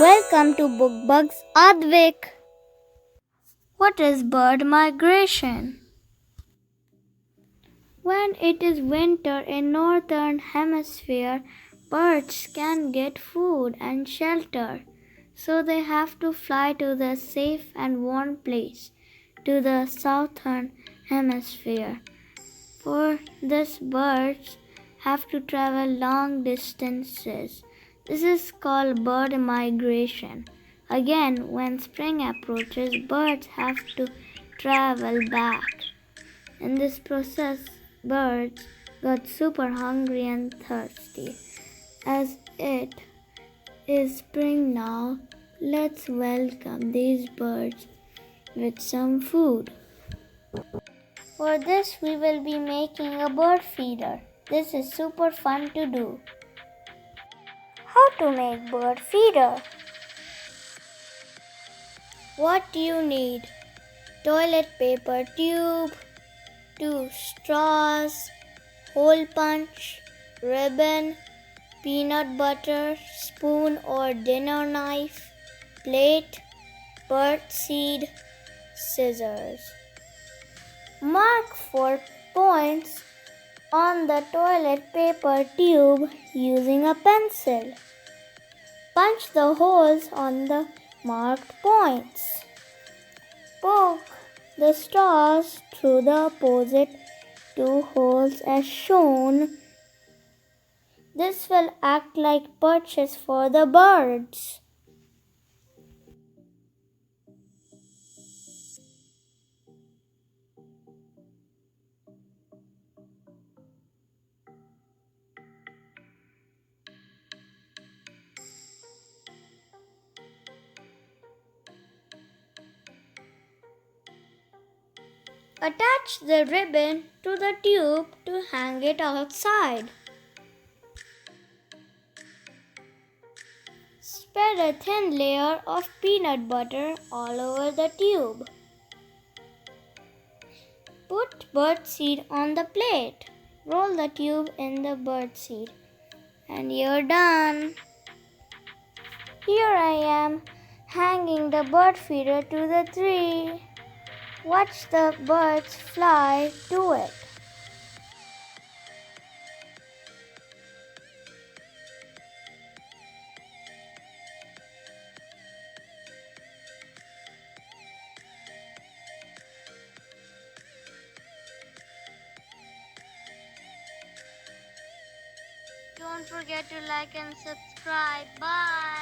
Welcome to BookBugs Aadvik. What is bird migration? When it is winter in northern hemisphere, birds can get food and shelter, so they have to fly to the safe and warm place to the southern hemisphere. For this, birds have to travel long distances. This is called bird migration. Again, when spring approaches, birds have to travel back. In this process, birds got super hungry and thirsty. As it is spring now, let's welcome these birds with some food. For this, we will be making a bird feeder. This is super fun to do. How to make bird feeder? What do you need? Toilet paper tube, 2 straws, hole punch, ribbon, peanut butter, spoon or dinner knife, plate, bird seed, scissors. Mark 4 points on the toilet paper tube using a pencil. Punch the holes on the marked points. Poke the straws through the opposite 2 holes as shown. This will act like perches for the birds. Attach the ribbon to the tube to hang it outside. Spread a thin layer of peanut butter all over the tube. Put bird seed on the plate. Roll the tube in the bird seed. And you're done. Here I am hanging the bird feeder to the tree. Watch the birds fly to it. Don't forget to like and subscribe. Bye.